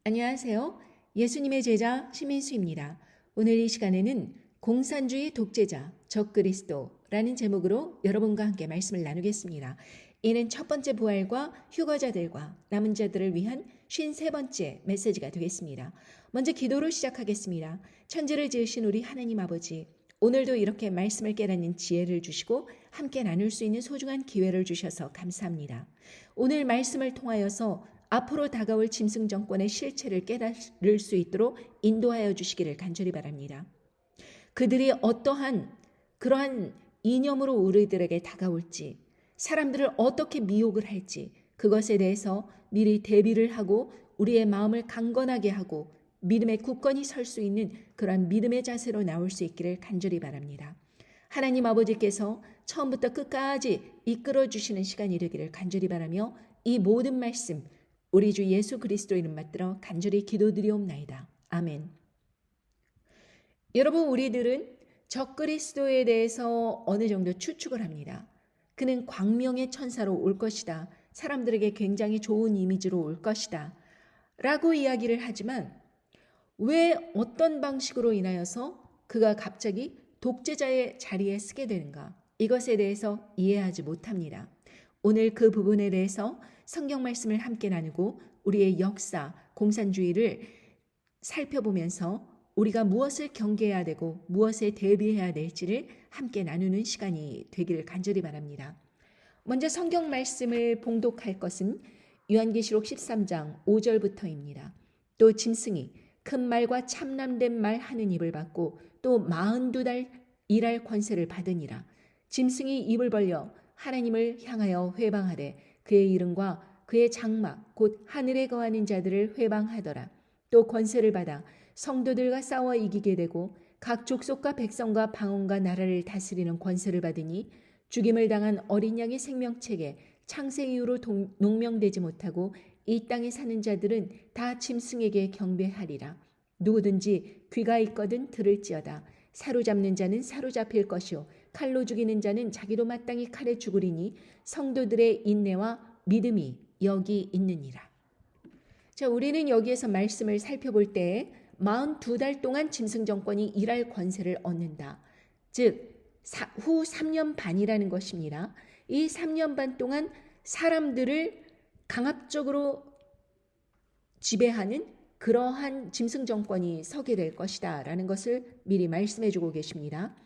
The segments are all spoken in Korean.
안녕하세요. 예수님의 제자 심인수입니다. 오늘 이 시간에는 공산주의 독재자 적그리스도라는 제목으로 여러분과 함께 말씀을 나누겠습니다. 이는 첫 번째 부활과 휴거자들과 남은 자들을 위한 53번째 메시지가 되겠습니다. 먼저 기도로 시작하겠습니다. 천지를 지으신 우리 하나님 아버지, 오늘도 이렇게 말씀을 깨닫는 지혜를 주시고 함께 나눌 수 있는 소중한 기회를 주셔서 감사합니다. 오늘 말씀을 통하여서 앞으로 다가올 짐승 정권의 실체를 깨달을 수 있도록 인도하여 주시기를 간절히 바랍니다. 그들이 어떠한 그러한 이념으로 우리들에게 다가올지, 사람들을 어떻게 미혹을 할지 그것에 대해서 미리 대비를 하고 우리의 마음을 강건하게 하고 믿음에 굳건히 설 수 있는 그러한 믿음의 자세로 나올 수 있기를 간절히 바랍니다. 하나님 아버지께서 처음부터 끝까지 이끌어 주시는 시간이 되기를 간절히 바라며 이 모든 말씀 우리 주 예수 그리스도 이름 받들어 간절히 기도드리옵나이다. 아멘. 여러분, 우리들은 적그리스도에 대해서 어느 정도 추측을 합니다. 그는 광명의 천사로 올 것이다. 사람들에게 굉장히 좋은 이미지로 올 것이다. 라고 이야기를 하지만 왜 어떤 방식으로 인하여서 그가 갑자기 독재자의 자리에 서게 되는가? 이것에 대해서 이해하지 못합니다. 오늘 그 부분에 대해서 성경 말씀을 함께 나누고 우리의 역사, 공산주의를 살펴보면서 우리가 무엇을 경계해야 되고 무엇에 대비해야 될지를 함께 나누는 시간이 되기를 간절히 바랍니다. 먼저 성경 말씀을 봉독할 것은 요한계시록 13장 5절부터입니다. 또 짐승이 큰 말과 참남된 말 하는 입을 받고 또 42달 일할 권세를 받으니라. 짐승이 입을 벌려 하나님을 향하여 회방하되 그의 이름과 그의 장막 곧 하늘에 거하는 자들을 회방하더라. 또 권세를 받아 성도들과 싸워 이기게 되고 각 족속과 백성과 방언과 나라를 다스리는 권세를 받으니 죽임을 당한 어린 양의 생명책에 창세 이후로 농명되지 못하고 이 땅에 사는 자들은 다 짐승에게 경배하리라. 누구든지 귀가 있거든 들을지어다. 사로잡는 자는 사로잡힐 것이요 칼로 죽이는 자는 자기도 마땅히 칼에 죽으리니 성도들의 인내와 믿음이 여기 있느니라. 자, 우리는 여기에서 말씀을 살펴볼 때 42달 동안 짐승 정권이 일할 권세를 얻는다. 즉 후 3년 반이라는 것입니다. 이 3년 반 동안 사람들을 강압적으로 지배하는 그러한 짐승 정권이 서게 될 것이다 라는 것을 미리 말씀해 주고 계십니다.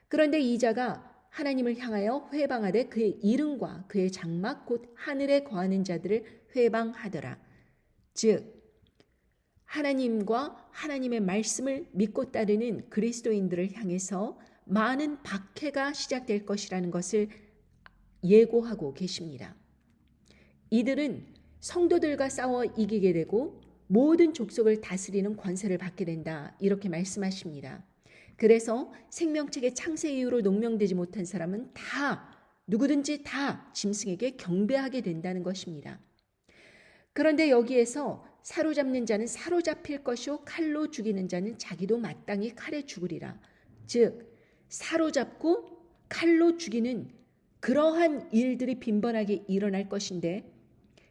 그런데 이 자가 하나님을 향하여 회방하되 그의 이름과 그의 장막 곧 하늘에 거하는 자들을 회방하더라. 즉 하나님과 하나님의 말씀을 믿고 따르는 그리스도인들을 향해서 많은 박해가 시작될 것이라는 것을 예고하고 계십니다. 이들은 성도들과 싸워 이기게 되고 모든 족속을 다스리는 권세를 받게 된다. 이렇게 말씀하십니다. 그래서 생명책의 창세 이후로 농명되지 못한 사람은 다 누구든지 다 짐승에게 경배하게 된다는 것입니다. 그런데 여기에서 사로잡는 자는 사로잡힐 것이요 칼로 죽이는 자는 자기도 마땅히 칼에 죽으리라. 즉 사로잡고 칼로 죽이는 그러한 일들이 빈번하게 일어날 것인데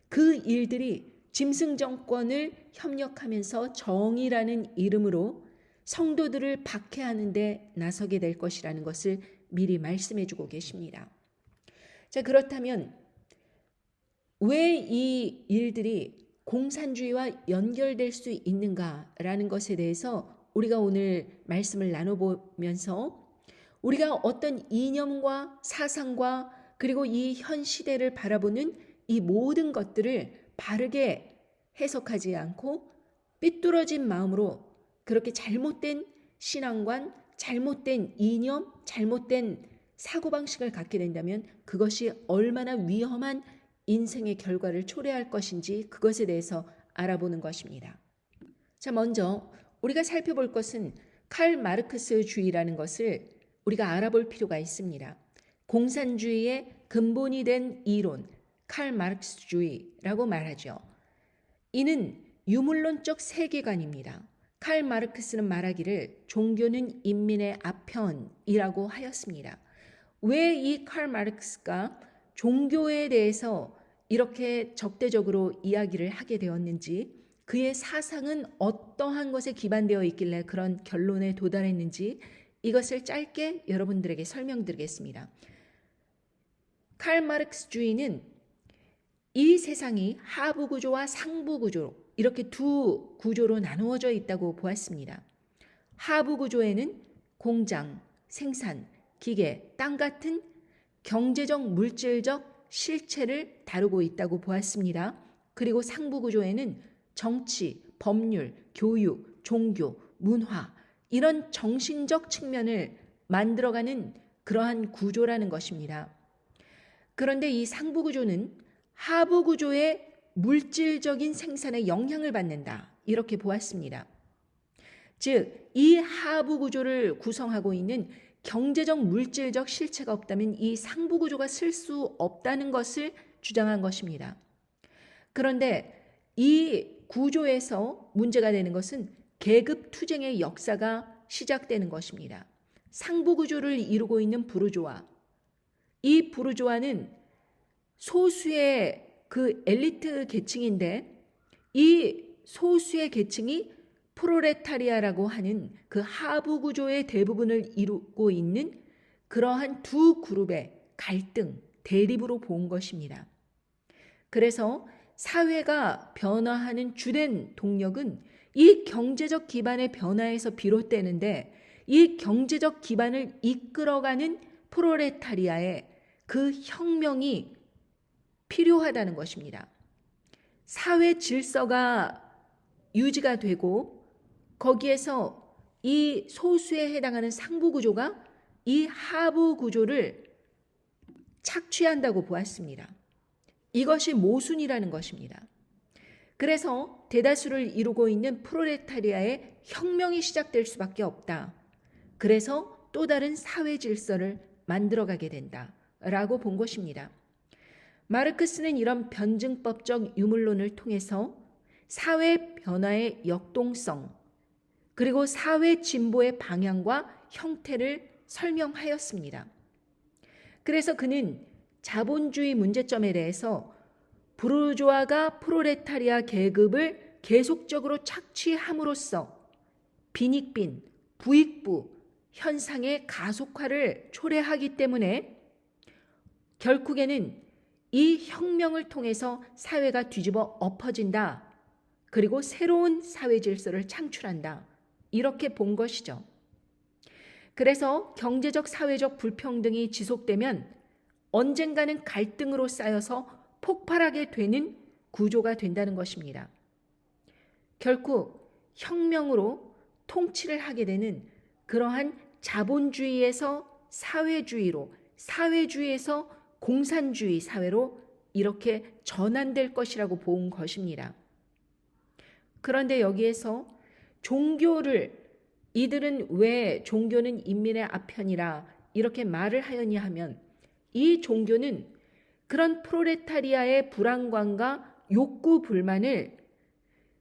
그 일들이 짐승 정권을 협력하면서 정의라는 이름으로 성도들을 박해하는 데 나서게 될 것이라는 것을 미리 말씀해 주고 계십니다. 자, 그렇다면 왜 이 일들이 공산주의와 연결될 수 있는가라는 것에 대해서 우리가 오늘 말씀을 나눠보면서 우리가 어떤 이념과 사상과 그리고 이 현 시대를 바라보는 이 모든 것들을 바르게 해석하지 않고 삐뚤어진 마음으로 그렇게 잘못된 신앙관, 잘못된 이념, 잘못된 사고방식을 갖게 된다면 그것이 얼마나 위험한 인생의 결과를 초래할 것인지 그것에 대해서 알아보는 것입니다. 자, 먼저 우리가 살펴볼 것은 칼 마르크스주의라는 것을 우리가 알아볼 필요가 있습니다. 공산주의의 근본이 된 이론, 칼 마르크스주의라고 말하죠. 이는 유물론적 세계관입니다. 칼 마르크스는 말하기를 종교는 인민의 아편이라고 하였습니다. 왜 이 칼 마르크스가 종교에 대해서 이렇게 적대적으로 이야기를 하게 되었는지 그의 사상은 어떠한 것에 기반되어 있길래 그런 결론에 도달했는지 이것을 짧게 여러분들에게 설명드리겠습니다. 칼 마르크스주의는 이 세상이 하부 구조와 상부 구조 이렇게 두 구조로 나누어져 있다고 보았습니다. 하부 구조에는 공장, 생산, 기계, 땅 같은 경제적, 물질적 실체를 다루고 있다고 보았습니다. 그리고 상부 구조에는 정치, 법률, 교육, 종교, 문화 이런 정신적 측면을 만들어가는 그러한 구조라는 것입니다. 그런데 이 상부 구조는 하부 구조의 물질적인 생산에 영향을 받는다. 이렇게 보았습니다. 즉, 이 하부 구조를 구성하고 있는 경제적 물질적 실체가 없다면 이 상부 구조가 쓸 수 없다는 것을 주장한 것입니다. 그런데 이 구조에서 문제가 되는 것은 계급 투쟁의 역사가 시작되는 것입니다. 상부 구조를 이루고 있는 부르주아, 이 부르주아는 소수의 그 엘리트 계층인데 이 소수의 계층이 프롤레타리아라고 하는 그 하부 구조의 대부분을 이루고 있는 그러한 두 그룹의 갈등, 대립으로 본 것입니다. 그래서 사회가 변화하는 주된 동력은 이 경제적 기반의 변화에서 비롯되는데 이 경제적 기반을 이끌어가는 프롤레타리아의 그 혁명이 필요하다는 것입니다. 사회 질서가 유지가 되고 거기에서 이 소수에 해당하는 상부 구조가 이 하부 구조를 착취한다고 보았습니다. 이것이 모순이라는 것입니다. 그래서 대다수를 이루고 있는 프롤레타리아의 혁명이 시작될 수밖에 없다. 그래서 또 다른 사회 질서를 만들어가게 된다라고 본 것입니다. 마르크스는 이런 변증법적 유물론을 통해서 사회 변화의 역동성 그리고 사회 진보의 방향과 형태를 설명하였습니다. 그래서 그는 자본주의 문제점에 대해서 부르주아가 프롤레타리아 계급을 계속적으로 착취함으로써 빈익빈, 부익부 현상의 가속화를 초래하기 때문에 결국에는 이 혁명을 통해서 사회가 뒤집어 엎어진다. 그리고 새로운 사회 질서를 창출한다. 이렇게 본 것이죠. 그래서 경제적 사회적 불평등이 지속되면 언젠가는 갈등으로 쌓여서 폭발하게 되는 구조가 된다는 것입니다. 결국 혁명으로 통치를 하게 되는 그러한 자본주의에서 사회주의로, 사회주의에서 공산주의 사회로 이렇게 전환될 것이라고 본 것입니다. 그런데 여기에서 종교를 이들은 왜 종교는 인민의 아편이라 이렇게 말을 하였냐 하면 이 종교는 그런 프롤레타리아의 불안감과 욕구 불만을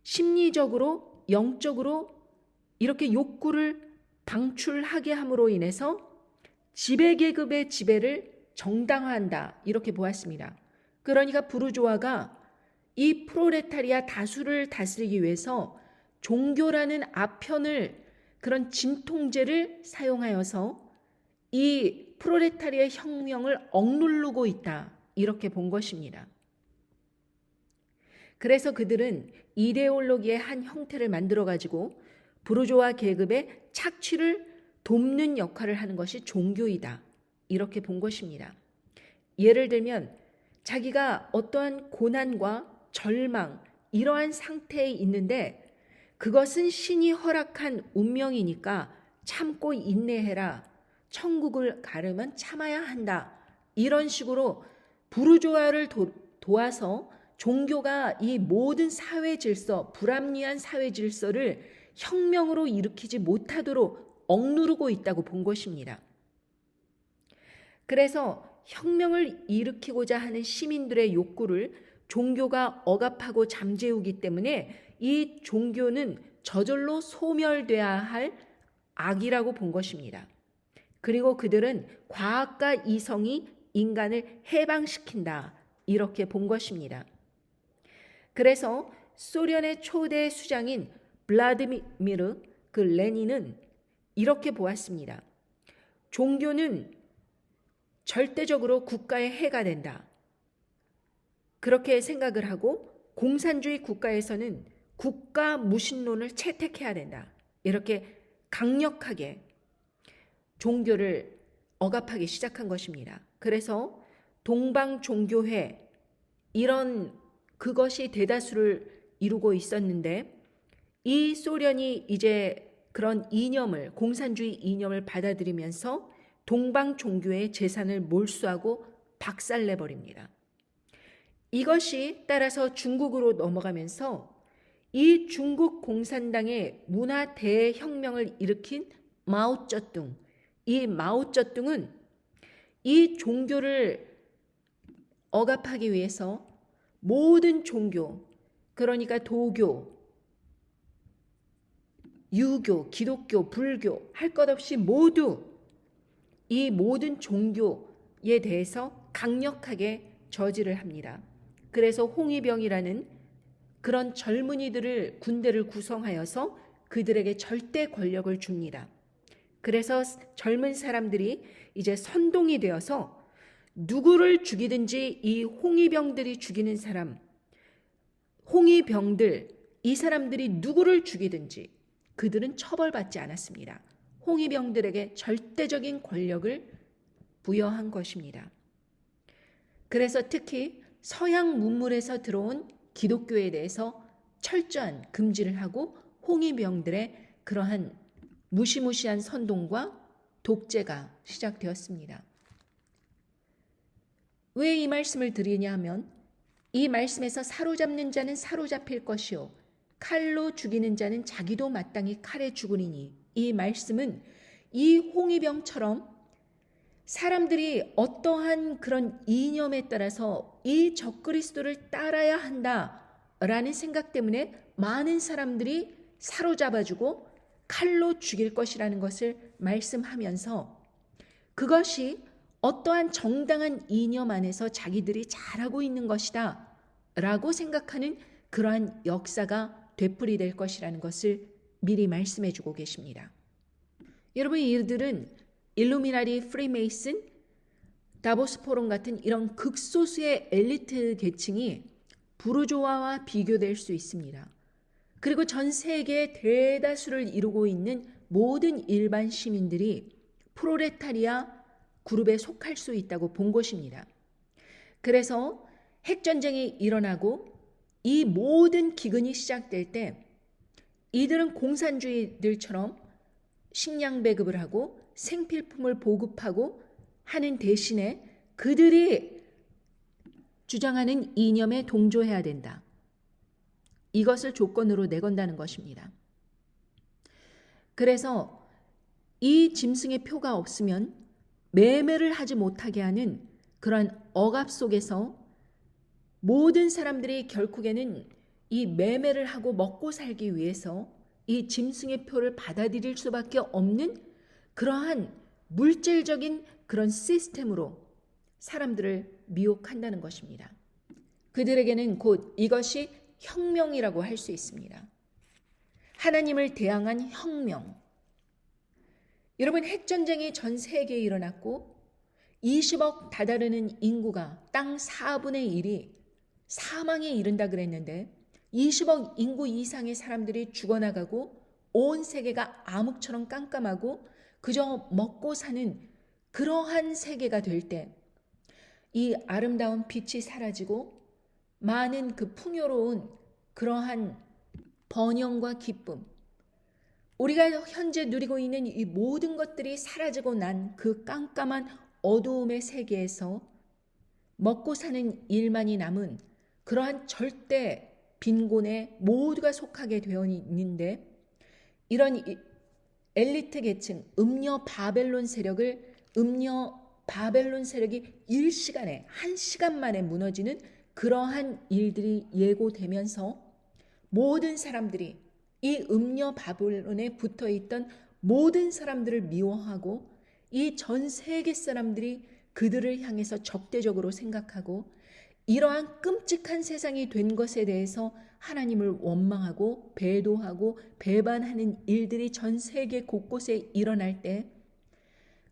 심리적으로 영적으로 이렇게 욕구를 방출하게 함으로 인해서 지배계급의 지배를 정당화한다 이렇게 보았습니다. 그러니까 부르주아가 이 프롤레타리아 다수를 다스리기 위해서 종교라는 아편을 그런 진통제를 사용하여서 이 프롤레타리아 혁명을 억누르고 있다 이렇게 본 것입니다. 그래서 그들은 이데올로기의 한 형태를 만들어 가지고 부르주아 계급의 착취를 돕는 역할을 하는 것이 종교이다 이렇게 본 것입니다. 예를 들면 자기가 어떠한 고난과 절망 이러한 상태에 있는데 그것은 신이 허락한 운명이니까 참고 인내해라. 천국을 가려면 참아야 한다. 이런 식으로 부르주아를 도와서 종교가 이 모든 사회 질서, 불합리한 사회 질서를 혁명으로 일으키지 못하도록 억누르고 있다고 본 것입니다. 그래서 혁명을 일으키고자 하는 시민들의 욕구를 종교가 억압하고 잠재우기 때문에 이 종교는 저절로 소멸돼야 할 악이라고 본 것입니다. 그리고 그들은 과학과 이성이 인간을 해방시킨다 이렇게 본 것입니다. 그래서 소련의 초대 수장인 블라디미르 레닌은 이렇게 보았습니다. 종교는 절대적으로 국가의 해가 된다. 그렇게 생각을 하고 공산주의 국가에서는 국가 무신론을 채택해야 된다. 이렇게 강력하게 종교를 억압하기 시작한 것입니다. 그래서 동방종교회 이런 그것이 대다수를 이루고 있었는데 이 소련이 이제 그런 이념을 공산주의 이념을 받아들이면서 동방종교의 재산을 몰수하고 박살내버립니다. 이것이 따라서 중국으로 넘어가면서 이 중국 공산당의 문화 대혁명을 일으킨 마오쩌둥, 이 마오쩌둥은 이 종교를 억압하기 위해서 모든 종교, 그러니까 도교, 유교, 기독교, 불교 할 것 없이 모두 이 모든 종교에 대해서 강력하게 저지를 합니다. 그래서 홍위병이라는 그런 젊은이들을 군대를 구성하여서 그들에게 절대 권력을 줍니다. 그래서 젊은 사람들이 이제 선동이 되어서 누구를 죽이든지 이 홍위병들이 죽이는 사람, 홍위병들, 이 사람들이 누구를 죽이든지 그들은 처벌받지 않았습니다. 홍위병들에게 절대적인 권력을 부여한 것입니다. 그래서 특히 서양 문물에서 들어온 기독교에 대해서 철저한 금지를 하고 홍위병들의 그러한 무시무시한 선동과 독재가 시작되었습니다. 왜 이 말씀을 드리냐 하면 이 말씀에서 사로잡는 자는 사로잡힐 것이요 칼로 죽이는 자는 자기도 마땅히 칼에 죽으리니 이 말씀은 이 홍위병처럼 사람들이 어떠한 그런 이념에 따라서 이 적그리스도를 따라야 한다라는 생각 때문에 많은 사람들이 사로잡아주고 칼로 죽일 것이라는 것을 말씀하면서 그것이 어떠한 정당한 이념 안에서 자기들이 잘하고 있는 것이다 라고 생각하는 그러한 역사가 되풀이될 것이라는 것을 미리 말씀해 주고 계십니다. 여러분, 이들은 일루미나리, 프리메이슨, 다보스 포럼 같은 이런 극소수의 엘리트 계층이 부르조아와 비교될 수 있습니다. 그리고 전 세계의 대다수를 이루고 있는 모든 일반 시민들이 프롤레타리아 그룹에 속할 수 있다고 본 것입니다. 그래서 핵전쟁이 일어나고 이 모든 기근이 시작될 때 이들은 공산주의들처럼 식량 배급을 하고 생필품을 보급하고 하는 대신에 그들이 주장하는 이념에 동조해야 된다. 이것을 조건으로 내건다는 것입니다. 그래서 이 짐승의 표가 없으면 매매를 하지 못하게 하는 그런 억압 속에서 모든 사람들이 결국에는 이 매매를 하고 먹고 살기 위해서 이 짐승의 표를 받아들일 수밖에 없는 그러한 물질적인 그런 시스템으로 사람들을 미혹한다는 것입니다. 그들에게는 곧 이것이 혁명이라고 할 수 있습니다. 하나님을 대항한 혁명. 여러분, 핵전쟁이 전 세계에 일어났고 20억 다다르는 인구가 땅 4분의 1이 사망에 이른다 그랬는데 20억 인구 이상의 사람들이 죽어나가고 온 세계가 암흑처럼 깜깜하고 그저 먹고 사는 그러한 세계가 될 때 이 아름다운 빛이 사라지고 많은 그 풍요로운 그러한 번영과 기쁨, 우리가 현재 누리고 있는 이 모든 것들이 사라지고 난 그 깜깜한 어두움의 세계에서 먹고 사는 일만이 남은 그러한 절대 빈곤에 모두가 속하게 되어 있는데 이런 엘리트 계층, 음녀 바벨론 세력이 일시간에, 한 시간 만에 무너지는 그러한 일들이 예고되면서 모든 사람들이 이 음녀 바벨론에 붙어있던 모든 사람들을 미워하고 이 전 세계 사람들이 그들을 향해서 적대적으로 생각하고 이러한 끔찍한 세상이 된 것에 대해서 하나님을 원망하고 배도하고 배반하는 일들이 전 세계 곳곳에 일어날 때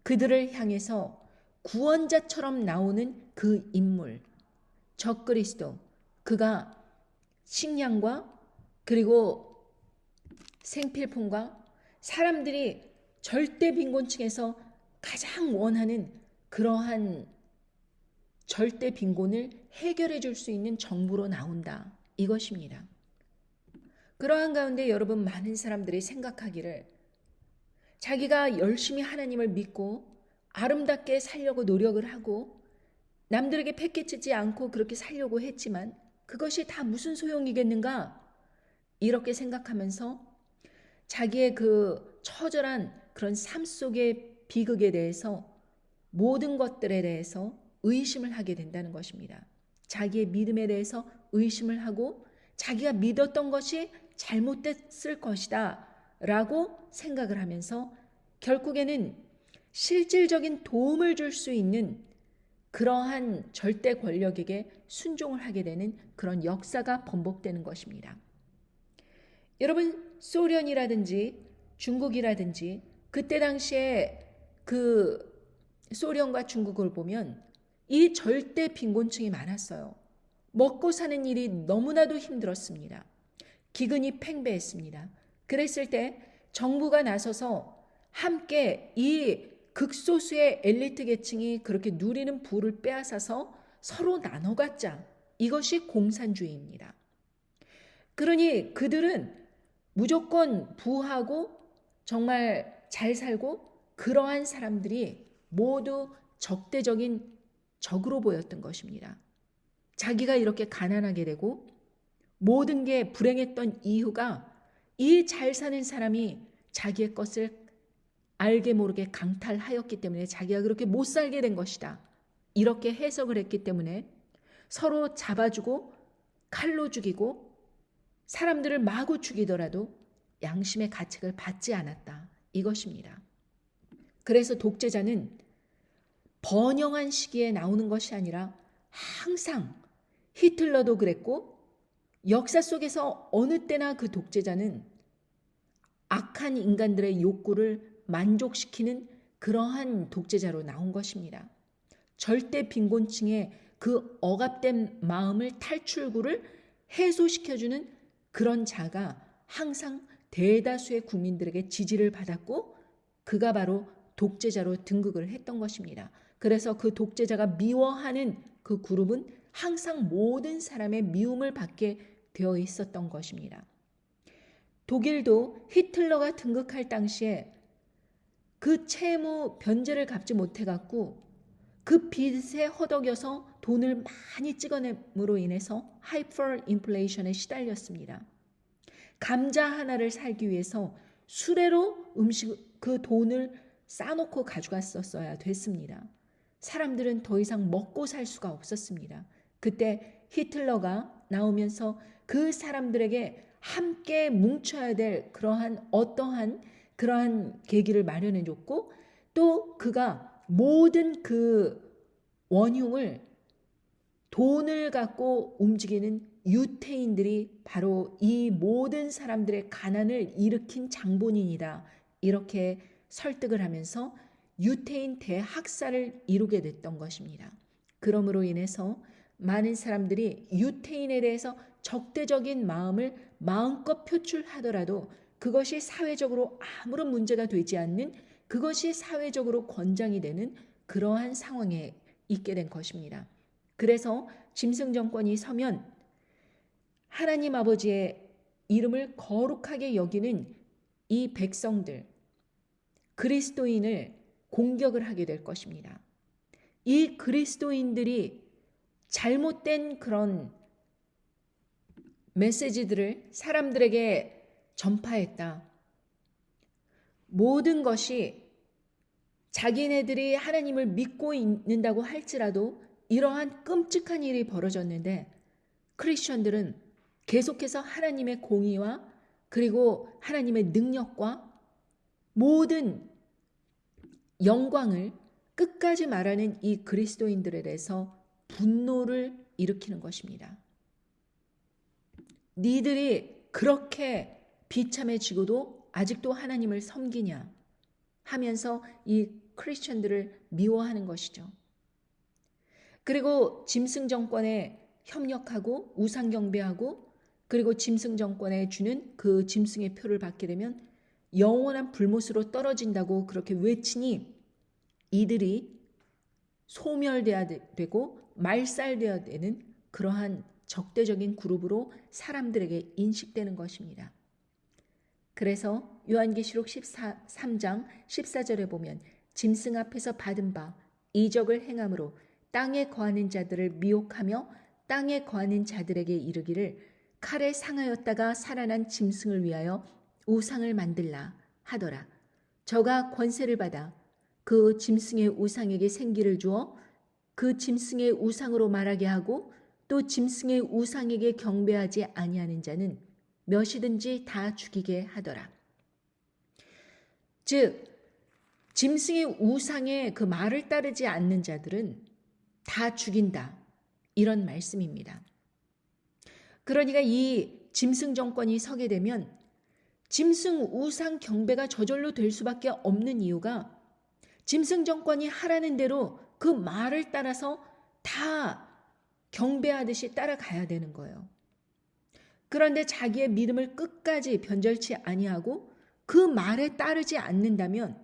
그들을 향해서 구원자처럼 나오는 그 인물, 적그리스도, 그가 식량과 그리고 생필품과 사람들이 절대 빈곤층에서 가장 원하는 그러한 절대 빈곤을 해결해 줄 수 있는 정부로 나온다. 이것입니다. 그러한 가운데 여러분, 많은 사람들이 생각하기를 자기가 열심히 하나님을 믿고 아름답게 살려고 노력을 하고 남들에게 패기치지 않고 그렇게 살려고 했지만 그것이 다 무슨 소용이겠는가? 이렇게 생각하면서 자기의 그 처절한 그런 삶 속의 비극에 대해서 모든 것들에 대해서 의심을 하게 된다는 것입니다. 자기의 믿음에 대해서 의심을 하고 자기가 믿었던 것이 잘못됐을 것이다 라고 생각을 하면서 결국에는 실질적인 도움을 줄 수 있는 그러한 절대 권력에게 순종을 하게 되는 그런 역사가 번복되는 것입니다. 여러분, 소련이라든지 중국이라든지 그때 당시에 그 소련과 중국을 보면 이 절대 빈곤층이 많았어요. 먹고 사는 일이 너무나도 힘들었습니다. 기근이 팽배했습니다. 그랬을 때 정부가 나서서 함께 이 극소수의 엘리트 계층이 그렇게 누리는 부를 빼앗아서 서로 나눠 갖자. 이것이 공산주의입니다. 그러니 그들은 무조건 부하고 정말 잘 살고 그러한 사람들이 모두 적대적인 적으로 보였던 것입니다. 자기가 이렇게 가난하게 되고 모든 게 불행했던 이유가 이 잘 사는 사람이 자기의 것을 알게 모르게 강탈하였기 때문에 자기가 그렇게 못 살게 된 것이다. 이렇게 해석을 했기 때문에 서로 잡아주고 칼로 죽이고 사람들을 마구 죽이더라도 양심의 가책을 받지 않았다. 이것입니다. 그래서 독재자는 번영한 시기에 나오는 것이 아니라 항상 히틀러도 그랬고 역사 속에서 어느 때나 그 독재자는 악한 인간들의 욕구를 만족시키는 그러한 독재자로 나온 것입니다. 절대 빈곤층의 그 억압된 마음을 탈출구를 해소시켜주는 그런 자가 항상 대다수의 국민들에게 지지를 받았고 그가 바로 독재자로 등극을 했던 것입니다. 그래서 그 독재자가 미워하는 그 그룹은 항상 모든 사람의 미움을 받게 되어 있었던 것입니다. 독일도 히틀러가 등극할 당시에 그 채무 변제를 갚지 못해갖고 그 빚에 허덕여서 돈을 많이 찍어냄으로 인해서 하이퍼 인플레이션에 시달렸습니다. 감자 하나를 살기 위해서 수레로 그 돈을 싸놓고 가져갔었어야 됐습니다. 사람들은 더 이상 먹고 살 수가 없었습니다. 그때 히틀러가 나오면서 그 사람들에게 함께 뭉쳐야 될 그러한 어떠한 그러한 계기를 마련해 줬고 또 그가 모든 그 원흉을 돈을 갖고 움직이는 유태인들이 바로 이 모든 사람들의 가난을 일으킨 장본인이다. 이렇게 설득을 하면서 유태인 대학살을 이루게 됐던 것입니다. 그러므로 인해서 많은 사람들이 유태인에 대해서 적대적인 마음을 마음껏 표출하더라도 그것이 사회적으로 아무런 문제가 되지 않는 그것이 사회적으로 권장이 되는 그러한 상황에 있게 된 것입니다. 그래서 짐승 정권이 서면 하나님 아버지의 이름을 거룩하게 여기는 이 백성들, 그리스도인을 공격을 하게 될 것입니다. 이 그리스도인들이 잘못된 그런 메시지들을 사람들에게 전파했다. 모든 것이 자기네들이 하나님을 믿고 있는다고 할지라도 이러한 끔찍한 일이 벌어졌는데 크리스천들은 계속해서 하나님의 공의와 그리고 하나님의 능력과 모든 영광을 끝까지 말하는 이 그리스도인들에 대해서 분노를 일으키는 것입니다. 니들이 그렇게 비참해지고도 아직도 하나님을 섬기냐 하면서 이 크리스천들을 미워하는 것이죠. 그리고 짐승 정권에 협력하고 우상 경배하고 그리고 짐승 정권에 주는 그 짐승의 표를 받게 되면 영원한 불못으로 떨어진다고 그렇게 외치니 이들이 소멸되어야 되고 말살되어야 되는 그러한 적대적인 그룹으로 사람들에게 인식되는 것입니다. 그래서 요한계시록 13장 14절에 보면 짐승 앞에서 받은 바 이적을 행함으로 땅에 거하는 자들을 미혹하며 땅에 거하는 자들에게 이르기를 칼에 상하였다가 살아난 짐승을 위하여 우상을 만들라 하더라. 저가 권세를 받아 그 짐승의 우상에게 생기를 주어 그 짐승의 우상으로 말하게 하고 또 짐승의 우상에게 경배하지 아니하는 자는 몇이든지 다 죽이게 하더라. 즉 짐승의 우상의 그 말을 따르지 않는 자들은 다 죽인다. 이런 말씀입니다. 그러니까 이 짐승 정권이 서게 되면 짐승 우상 경배가 저절로 될 수밖에 없는 이유가 짐승 정권이 하라는 대로 그 말을 따라서 다 경배하듯이 따라가야 되는 거예요. 그런데 자기의 믿음을 끝까지 변절치 아니하고 그 말에 따르지 않는다면,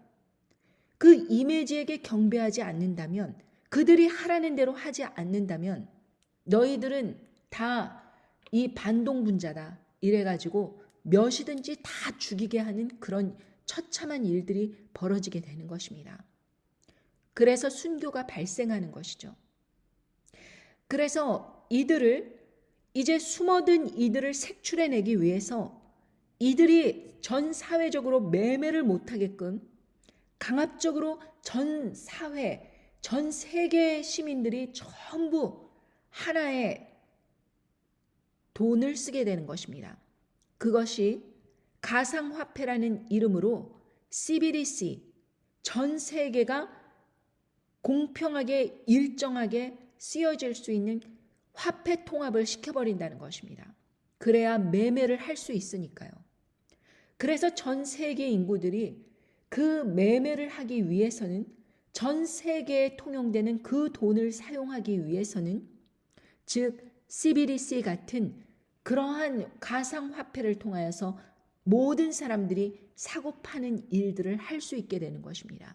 그 이미지에게 경배하지 않는다면, 그들이 하라는 대로 하지 않는다면 너희들은 다 이 반동분자다 이래가지고 몇이든지 다 죽이게 하는 그런 처참한 일들이 벌어지게 되는 것입니다. 그래서 순교가 발생하는 것이죠. 그래서 이들을 이제 숨어든 이들을 색출해내기 위해서 이들이 전 사회적으로 매매를 못하게끔 강압적으로 전 사회, 전 세계 시민들이 전부 하나의 돈을 쓰게 되는 것입니다. 그것이 가상화폐라는 이름으로 CBDC, 전 세계가 공평하게 일정하게 쓰여질 수 있는 화폐 통합을 시켜버린다는 것입니다. 그래야 매매를 할 수 있으니까요. 그래서 전 세계 인구들이 그 매매를 하기 위해서는, 전 세계에 통용되는 그 돈을 사용하기 위해서는, 즉 CBDC 같은 그러한 가상화폐를 통하여서 모든 사람들이 사고 파는 일들을 할 수 있게 되는 것입니다.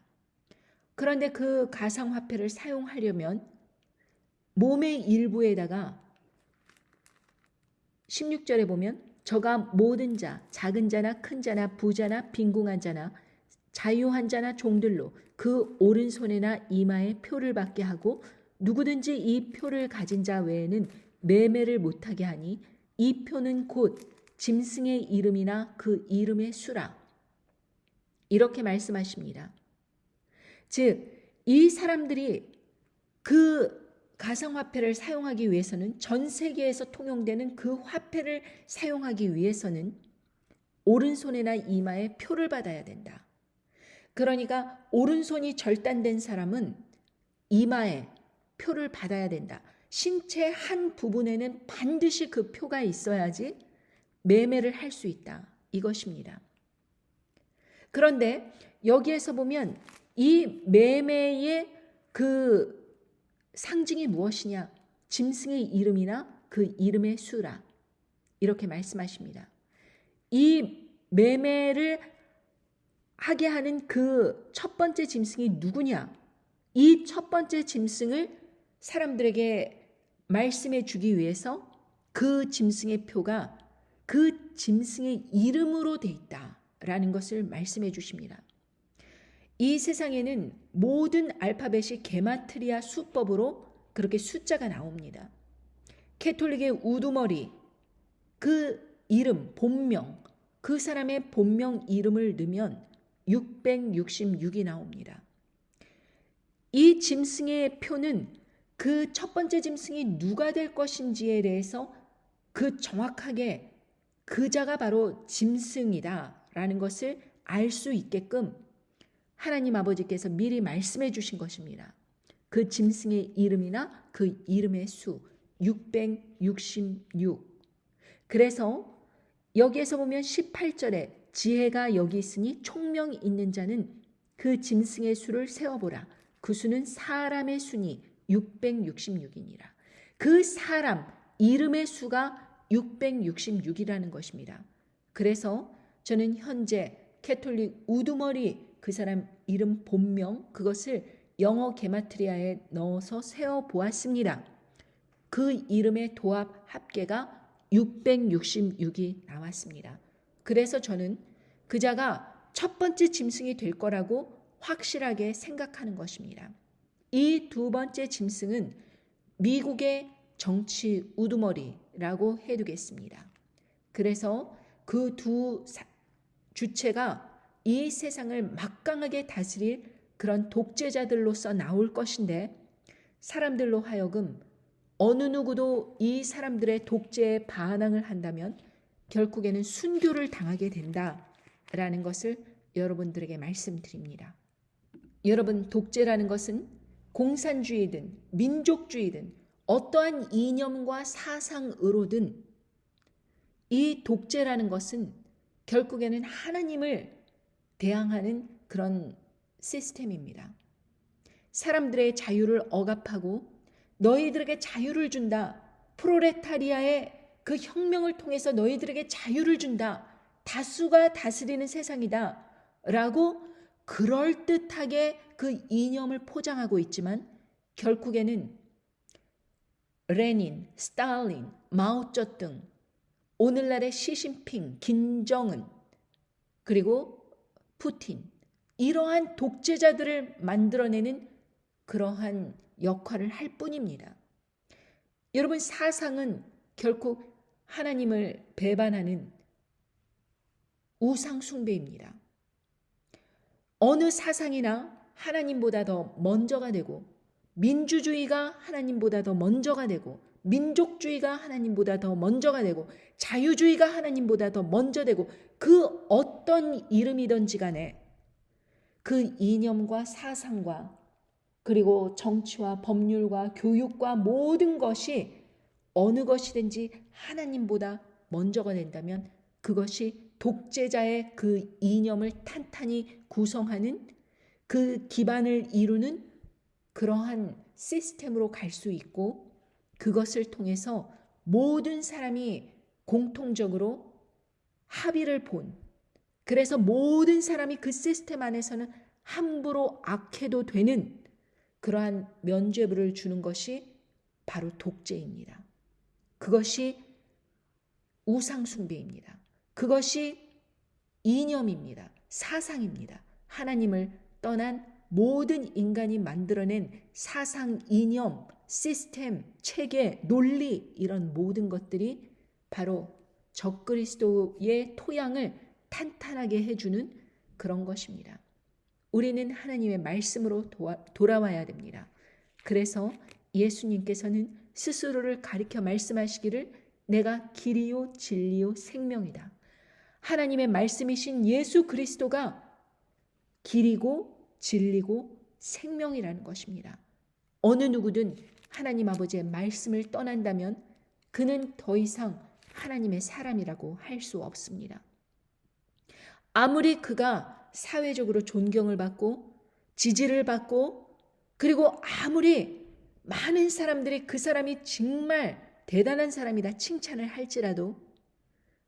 그런데 그 가상화폐를 사용하려면 몸의 일부에다가 16절에 보면 저가 모든 자, 작은 자나 큰 자나 부자나 빈궁한 자나 자유한 자나 종들로 그 오른손에나 이마에 표를 받게 하고 누구든지 이 표를 가진 자 외에는 매매를 못하게 하니 이 표는 곧 짐승의 이름이나 그 이름의 수라. 이렇게 말씀하십니다. 즉, 이 사람들이 그 가상화폐를 사용하기 위해서는, 전 세계에서 통용되는 그 화폐를 사용하기 위해서는 오른손이나 이마에 표를 받아야 된다. 그러니까 오른손이 절단된 사람은 이마에 표를 받아야 된다. 신체 한 부분에는 반드시 그 표가 있어야지 매매를 할 수 있다. 이것입니다. 그런데 여기에서 보면 이 매매의 그 상징이 무엇이냐? 짐승의 이름이나 그 이름의 수라. 이렇게 말씀하십니다. 이 매매를 하게 하는 그 첫 번째 짐승이 누구냐? 이 첫 번째 짐승을 사람들에게 말씀해 주기 위해서 그 짐승의 표가 그 짐승의 이름으로 돼 있다라는 것을 말씀해 주십니다. 이 세상에는 모든 알파벳이 게마트리아 수법으로 그렇게 숫자가 나옵니다. 캐톨릭의 우두머리, 그 이름, 본명, 그 사람의 본명 이름을 넣으면 666이 나옵니다. 이 짐승의 표는 그 첫 번째 짐승이 누가 될 것인지에 대해서 그 정확하게 그 자가 바로 짐승이다라는 것을 알 수 있게끔 하나님 아버지께서 미리 말씀해 주신 것입니다. 그 짐승의 이름이나 그 이름의 수, 666. 그래서 여기에서 보면 18절에 지혜가 여기 있으니 총명이 있는 자는 그 짐승의 수를 세어보라. 그 수는 사람의 수니 666이니라. 그 사람 이름의 수가 666이라는 것입니다. 그래서 저는 현재 캐톨릭 우두머리 그 사람 이름 본명 그것을 영어 게마트리아에 넣어서 세어보았습니다. 그 이름의 도합 합계가 666이 나왔습니다. 그래서 저는 그자가 첫 번째 짐승이 될 거라고 확실하게 생각하는 것입니다. 이 두 번째 짐승은 미국의 정치 우두머리라고 해두겠습니다. 그래서 그 두 주체가 이 세상을 막강하게 다스릴 그런 독재자들로서 나올 것인데 사람들로 하여금 어느 누구도 이 사람들의 독재에 반항을 한다면 결국에는 순교를 당하게 된다라는 것을 여러분들에게 말씀드립니다. 여러분, 독재라는 것은 공산주의든 민족주의든 어떠한 이념과 사상으로든 이 독재라는 것은 결국에는 하나님을 대항하는 그런 시스템입니다. 사람들의 자유를 억압하고 너희들에게 자유를 준다. 프롤레타리아의 그 혁명을 통해서 너희들에게 자유를 준다. 다수가 다스리는 세상이다. 라고 그럴듯하게 그 이념을 포장하고 있지만 결국에는 레닌, 스탈린, 마오쩌둥, 오늘날의 시진핑, 김정은, 그리고 푸틴 이러한 독재자들을 만들어내는 그러한 역할을 할 뿐입니다. 여러분, 사상은 결국 하나님을 배반하는 우상 숭배입니다. 어느 사상이나 하나님보다 더 먼저가 되고 민주주의가 하나님보다 더 먼저가 되고 민족주의가 하나님보다 더 먼저가 되고 자유주의가 하나님보다 더 먼저 되고 그 어떤 이름이든지 간에 그 이념과 사상과 그리고 정치와 법률과 교육과 모든 것이 어느 것이든지 하나님보다 먼저가 된다면 그것이 독재자의 그 이념을 탄탄히 구성하는 그 기반을 이루는 그러한 시스템으로 갈 수 있고 그것을 통해서 모든 사람이 공통적으로 합의를 본 그래서 모든 사람이 그 시스템 안에서는 함부로 악해도 되는 그러한 면죄부를 주는 것이 바로 독재입니다. 그것이 우상숭배입니다. 그것이 이념입니다. 사상입니다. 하나님을 떠난 모든 인간이 만들어낸 사상, 이념, 시스템, 체계, 논리 이런 모든 것들이 바로 적그리스도의 토양을 탄탄하게 해주는 그런 것입니다. 우리는 하나님의 말씀으로 돌아와야 됩니다. 그래서 예수님께서는 스스로를 가리켜 말씀하시기를 내가 길이요 진리요 생명이다. 하나님의 말씀이신 예수 그리스도가 길이고 진리고 생명이라는 것입니다. 어느 누구든 하나님 아버지의 말씀을 떠난다면 그는 더 이상 하나님의 사람이라고 할 수 없습니다. 아무리 그가 사회적으로 존경을 받고 지지를 받고 그리고 아무리 많은 사람들이 그 사람이 정말 대단한 사람이다 칭찬을 할지라도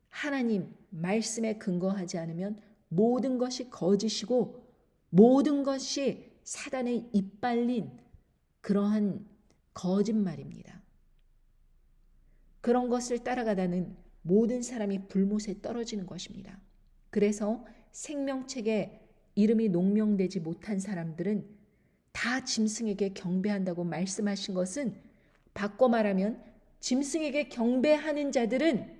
하나님 말씀에 근거하지 않으면 모든 것이 거짓이고 모든 것이 사단의 이빨린 그러한 거짓말입니다. 그런 것을 따라가다는 모든 사람이 불못에 떨어지는 것입니다. 그래서 생명책에 이름이 농명되지 못한 사람들은 다 짐승에게 경배한다고 말씀하신 것은 바꿔 말하면 짐승에게 경배하는 자들은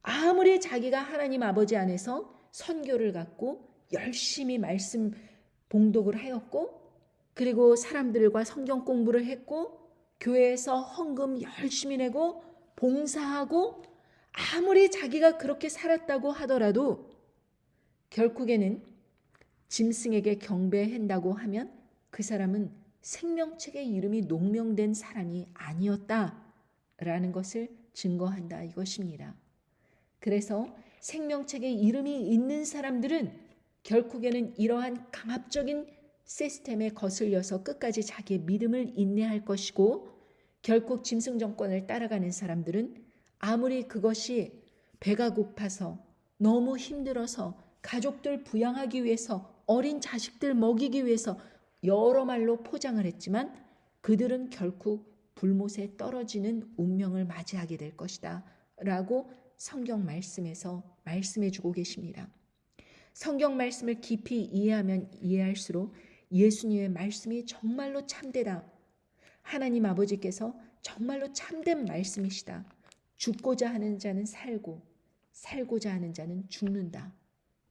아무리 자기가 하나님 아버지 안에서 선교를 갖고 열심히 말씀 봉독을 하였고 그리고 사람들과 성경 공부를 했고 교회에서 헌금 열심히 내고 봉사하고 아무리 자기가 그렇게 살았다고 하더라도 결국에는 짐승에게 경배한다고 하면 그 사람은 생명책에 이름이 농명된 사람이 아니었다 라는 것을 증거한다 이것입니다. 그래서 생명책에 이름이 있는 사람들은 결국에는 이러한 강압적인 시스템에 거슬려서 끝까지 자기의 믿음을 인내할 것이고, 결국 짐승 정권을 따라가는 사람들은 아무리 그것이 배가 고파서 너무 힘들어서 가족들 부양하기 위해서 어린 자식들 먹이기 위해서 여러 말로 포장을 했지만 그들은 결국 불못에 떨어지는 운명을 맞이하게 될 것이다 라고 성경 말씀에서 말씀해 주고 계십니다. 성경 말씀을 깊이 이해하면 이해할수록 예수님의 말씀이 정말로 참되다. 하나님 아버지께서 정말로 참된 말씀이시다. 죽고자 하는 자는 살고 살고자 하는 자는 죽는다.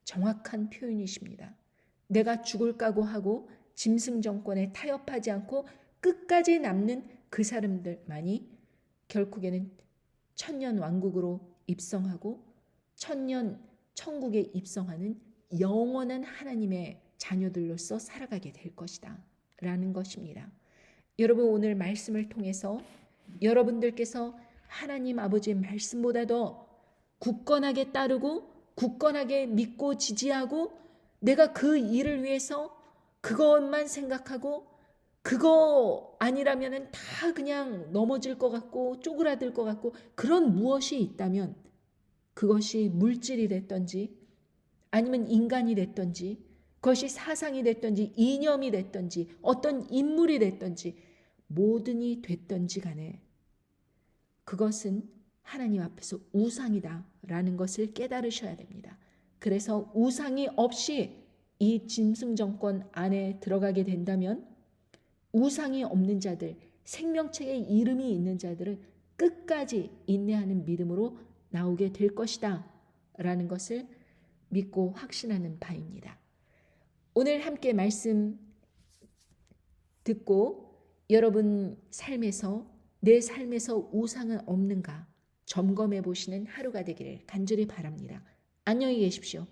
정확한 표현이십니다. 내가 죽을 각오하고 짐승 정권에 타협하지 않고 끝까지 남는 그 사람들만이 결국에는 천년 왕국으로 입성하고 천년 천국에 입성하는 영원한 하나님의 자녀들로서 살아가게 될 것이다 라는 것입니다. 여러분, 오늘 말씀을 통해서 여러분들께서 하나님 아버지의 말씀보다 더 굳건하게 따르고 굳건하게 믿고 지지하고 내가 그 일을 위해서 그것만 생각하고 그거 아니라면 다 그냥 넘어질 것 같고 쪼그라들 것 같고 그런 무엇이 있다면, 그것이 물질이 됐던지 아니면 인간이 됐던지 그것이 사상이 됐던지 이념이 됐던지 어떤 인물이 됐던지 뭐든이 됐던지 간에 그것은 하나님 앞에서 우상이다 라는 것을 깨달으셔야 됩니다. 그래서 우상이 없이 이 짐승 정권 안에 들어가게 된다면 우상이 없는 자들, 생명책에 이름이 있는 자들은 끝까지 인내하는 믿음으로 나오게 될 것이다 라는 것을 믿고 확신하는 바입니다. 오늘 함께 말씀 듣고 여러분 삶에서 내 삶에서 우상은 없는가 점검해 보시는 하루가 되기를 간절히 바랍니다. 안녕히 계십시오.